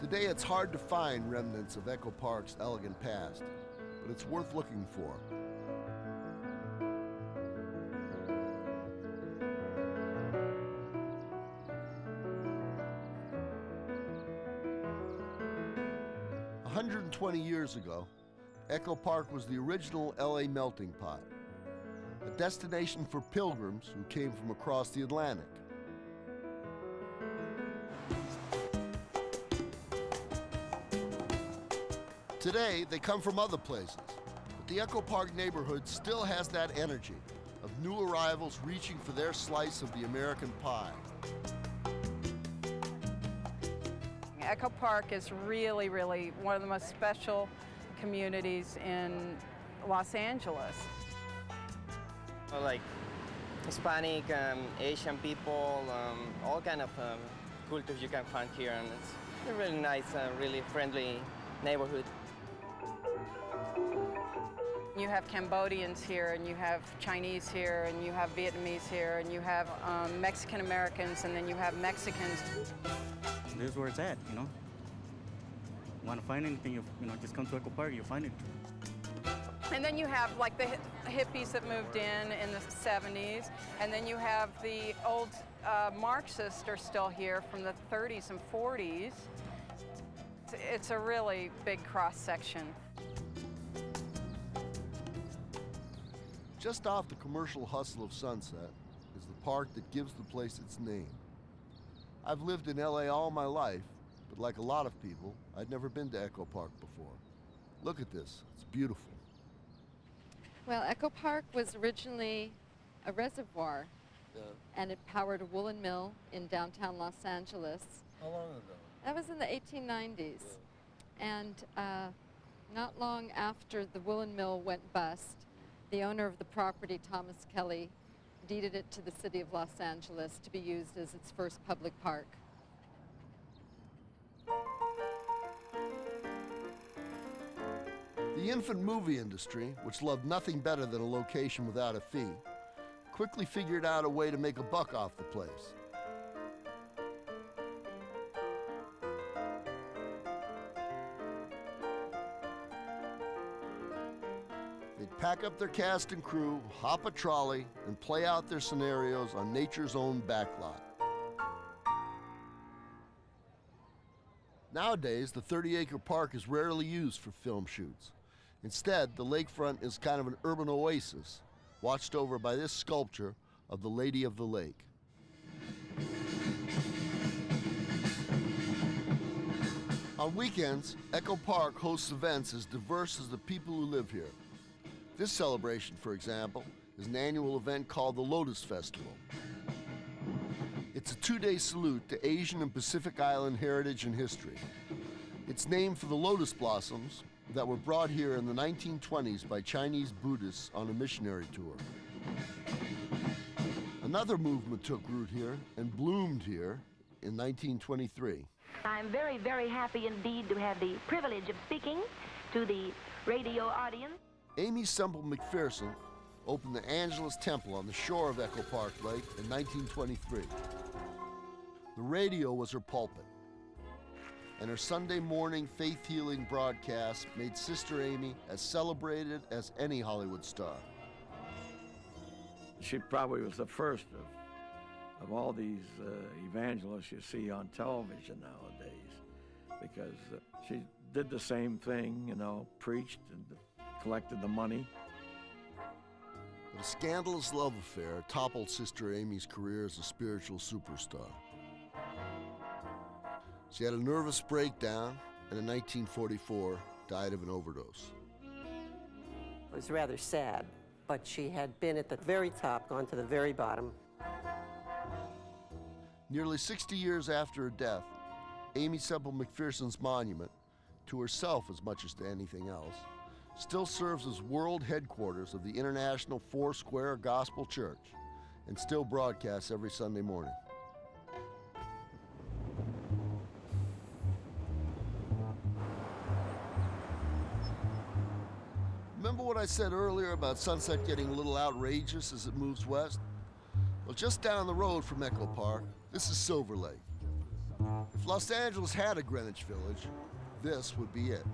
Today it's hard to find remnants of Echo Park's elegant past, but it's worth looking for. "120 years ago, Echo Park was the original LA melting pot, a destination for pilgrims who came from across the Atlantic. Today, they come from other places, but the Echo Park neighborhood still has that energy of new arrivals reaching for their slice of the American pie. Echo Park is really, really one of the most special communities in Los Angeles. Like Hispanic, Asian people, all kind of cultures you can find here, and it's a really nice, really friendly neighborhood. You have Cambodians here, and you have Chinese here, and you have Vietnamese here, and you have Mexican Americans, and then you have Mexicans. This is where it's at, you know. Want to find anything, you know, just come to Echo Park, you'll find it. And then you have like the hippies that moved in the 70s, and then you have the old Marxists are still here from the 30s and 40s. It's a really big cross-section. Just off the commercial hustle of Sunset is the park that gives the place its name. I've lived in LA all my life, but like a lot of people, I'd never been to Echo Park before. Look at this, it's beautiful. Well, Echo Park was originally a reservoir, and it powered a woolen mill in downtown Los Angeles. How long ago? That was in the 1890s. And not long after the woolen mill went bust, the owner of the property, Thomas Kelly, deeded it to the city of Los Angeles to be used as its first public park. The infant movie industry, which loved nothing better than a location without a fee, quickly figured out a way to make a buck off the place. They'd pack up their cast and crew, hop a trolley, and play out their scenarios on nature's own backlot. Nowadays, the 30-acre park is rarely used for film shoots. Instead, the lakefront is kind of an urban oasis, watched over by this sculpture of the Lady of the Lake. On weekends, Echo Park hosts events as diverse as the people who live here. This celebration, for example, is an annual event called the Lotus Festival. It's a two-day salute to Asian and Pacific Island heritage and history. It's named for the lotus blossoms that were brought here in the 1920s by Chinese Buddhists on a missionary tour. Another movement took root here and bloomed here in 1923. I'm very, very happy indeed to have the privilege of speaking to the radio audience. Aimee Semple McPherson opened the Angelus Temple on the shore of Echo Park Lake in 1923. The radio was her pulpit, and her Sunday morning faith-healing broadcast made Sister Aimee as celebrated as any Hollywood star. She probably was the first of all these evangelists you see on television nowadays, because she did the same thing, you know, preached and collected the money. But a scandalous love affair toppled Sister Aimee's career as a spiritual superstar. She had a nervous breakdown and in 1944 died of an overdose. It was rather sad, but she had been at the very top, gone to the very bottom. Nearly 60 years after her death, Aimee Semple McPherson's monument, to herself as much as to anything else, still serves as world headquarters of the International Foursquare Gospel Church and still broadcasts every Sunday morning. Remember what I said earlier about Sunset getting a little outrageous as it moves west? Well, just down the road from Echo Park, this is Silver Lake. If If Los Angeles had a Greenwich Village, this would be it.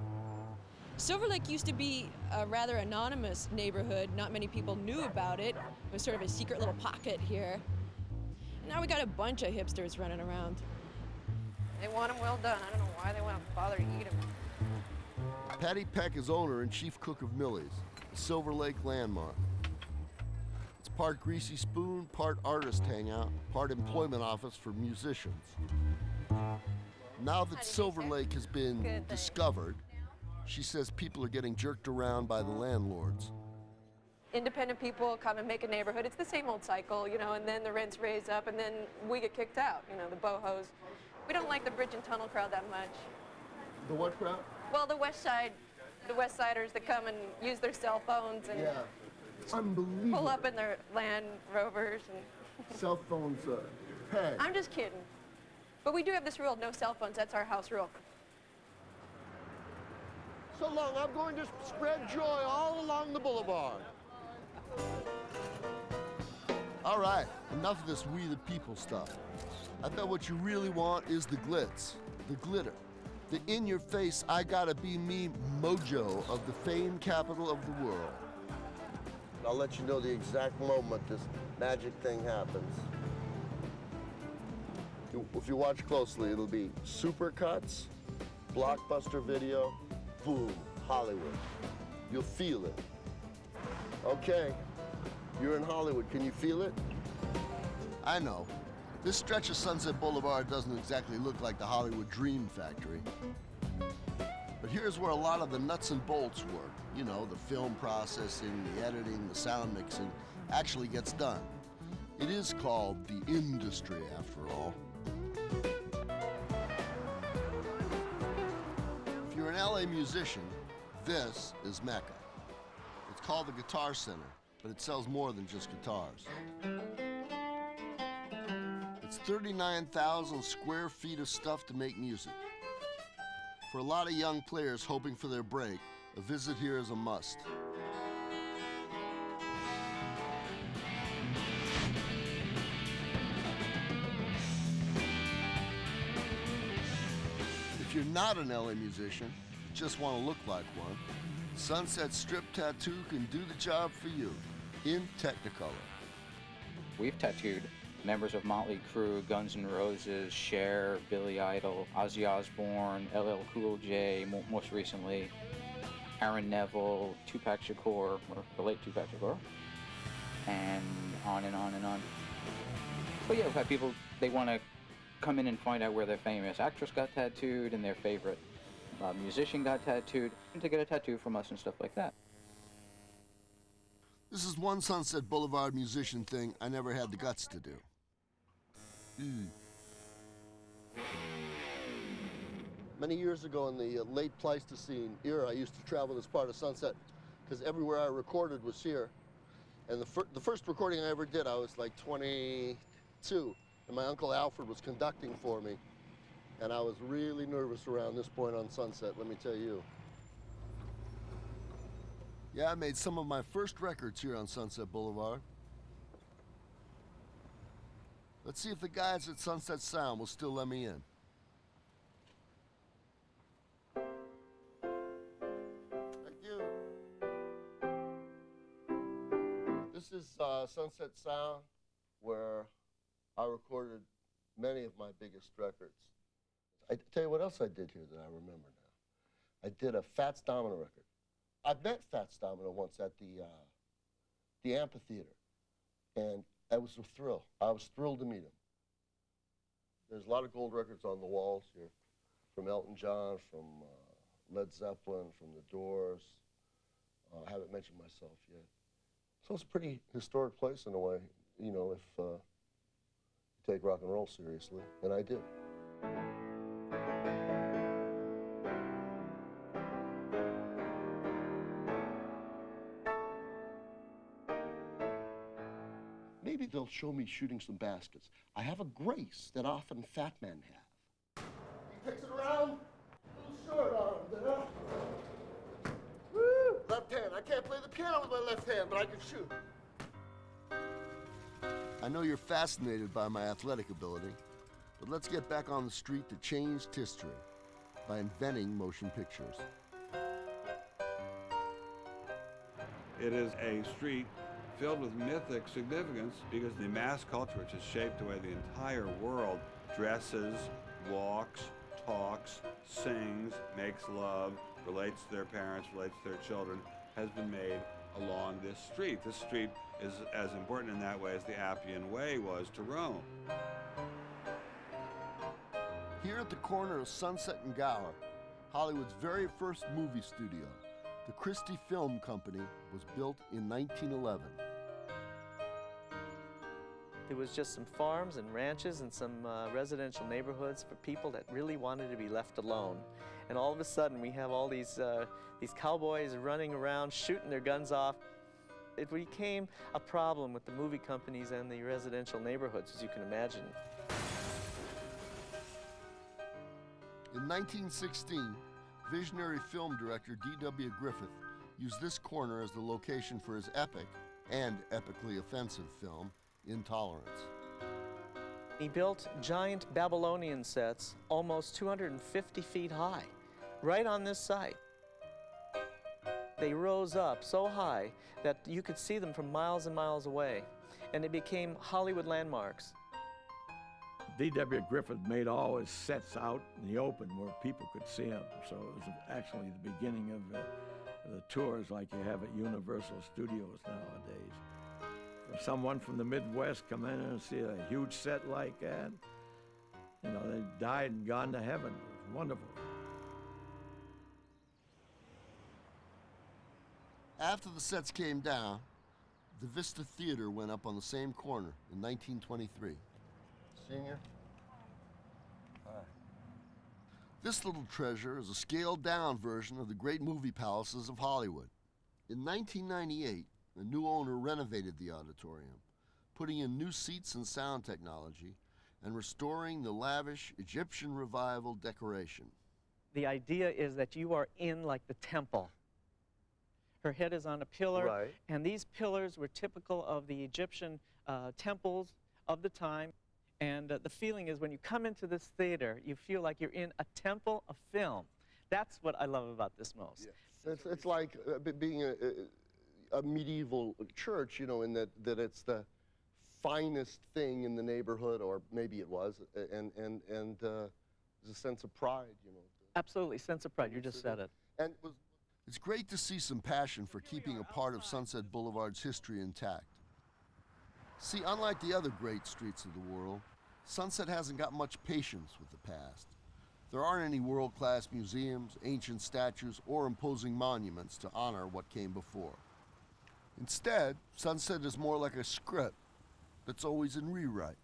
Silver Lake used to be a rather anonymous neighborhood. Not many people knew about it. It was sort of a secret little pocket here. Now we got a bunch of hipsters running around. They want them well done. I don't know why they want to bother to eat them. Patty Peck is owner and chief cook of Millie's, a Silver Lake landmark. It's part greasy spoon, part artist hangout, part employment office for musicians. Now that Silver Lake has been discovered, she says people are getting jerked around by the landlords. Independent people come and make a neighborhood. It's the same old cycle, you know, and then the rents raise up, and then we get kicked out, you know, the bohos. We don't like the bridge and tunnel crowd that much. The what crowd? Well, the West Siders that come and use their cell phones and It's unbelievable. pull up in their Land Rovers. And Cell phones, peg. I'm just kidding. But we do have this rule, no cell phones. That's our house rule. So long, I'm going to spread joy all along the boulevard. All right, enough of this we the people stuff. I bet what you really want is the glitz, the glitter, the in-your-face, I gotta be me mojo of the famed capital of the world. I'll let you know the exact moment this magic thing happens. If you watch closely, it'll be supercuts, blockbuster video, boom, Hollywood. You'll feel it. Okay, you're in Hollywood. Can you feel it? I know. This stretch of Sunset Boulevard doesn't exactly look like the Hollywood Dream Factory. But here's where a lot of the nuts and bolts work. You know, the film processing, the editing, the sound mixing actually gets done. It is called the industry, after all. If you're an LA musician, this is Mecca. It's called the Guitar Center, but it sells more than just guitars. It's 39,000 square feet of stuff to make music. For a lot of young players hoping for their break, a visit here is a must. If you're not an LA musician, just want to look like one, Sunset Strip Tattoo can do the job for you in Technicolor. We've tattooed members of Motley Crue, Guns N' Roses, Cher, Billy Idol, Ozzy Osbourne, LL Cool J, most recently, Aaron Neville, Tupac Shakur, or the late Tupac Shakur, and on and on and on. But yeah, we've had people, they want to come in and find out where their famous actress got tattooed and their favorite musician got tattooed, and to get a tattoo from us and stuff like that. This is one Sunset Boulevard musician thing I never had the guts to do. Many years ago in the late Pleistocene era, I used to travel this part of Sunset because everywhere I recorded was here. And the first recording I ever did, I was like 22, and my Uncle Alfred was conducting for me. And I was really nervous around this point on Sunset, let me tell you. Yeah, I made some of my first records here on Sunset Boulevard. Let's see if the guys at Sunset Sound will still let me in. Thank you. This is Sunset Sound, where I recorded many of my biggest records. I tell you what else I did here that I remember now. I did a Fats Domino record. I met Fats Domino once at the amphitheater, and it was a thrill. I was thrilled to meet him. There's a lot of gold records on the walls here, from Elton John, from Led Zeppelin, from The Doors. I haven't mentioned myself yet. So it's a pretty historic place in a way, you know, if you take rock and roll seriously, and I do. Maybe they'll show me shooting some baskets. I have a grace that often fat men have. He takes it around, little short arm there. Woo! Left hand. I can't play the piano with my left hand, but I can shoot. I know you're fascinated by my athletic ability, But let's get back on the street that changed history by inventing motion pictures. It is a street filled with mythic significance because the mass culture, which has shaped the way the entire world dresses, walks, talks, sings, makes love, relates to their parents, relates to their children, has been made along this street. This street is as important in that way as the Appian Way was to Rome. Here at the corner of Sunset and Gower, Hollywood's very first movie studio, the Christie Film Company, was built in 1911. There was just some farms and ranches and some residential neighborhoods for people that really wanted to be left alone. And all of a sudden, we have all these cowboys running around, shooting their guns off. It became a problem with the movie companies and the residential neighborhoods, as you can imagine. In 1916, visionary film director D.W. Griffith used this corner as the location for his epic and epically offensive film, Intolerance. He built giant Babylonian sets almost 250 feet high, right on this site. They rose up so high that you could see them from miles and miles away, and they became Hollywood landmarks. D.W. Griffith made all his sets out in the open where people could see them, so it was actually the beginning of the tours like you have at Universal Studios nowadays. If someone from the Midwest come in and see a huge set like that, you know, they died and gone to heaven. It was wonderful. After the sets came down, the Vista Theater went up on the same corner in 1923. Senior? Hi. This little treasure is a scaled-down version of the great movie palaces of Hollywood. In 1998, a new owner renovated the auditorium, putting in new seats and sound technology, and restoring the lavish Egyptian revival decoration. The idea is that you are in like the temple. Her head is on a pillar, Right. and these pillars were typical of the Egyptian temples of the time. And the feeling is when you come into this theater, you feel like you're in a temple of film. That's what I love about this most. Yeah. It's like being a medieval church, you know, in that it's the finest thing in the neighborhood, or maybe it was, and there's a sense of pride, you know. Absolutely, sense of pride, you just said it. And it's great to see some passion for keeping a part of Sunset Boulevard's history intact. See, unlike the other great streets of the world, Sunset hasn't got much patience with the past. There aren't any world-class museums, ancient statues, or imposing monuments to honor what came before. Instead, Sunset is more like a script that's always in rewrite.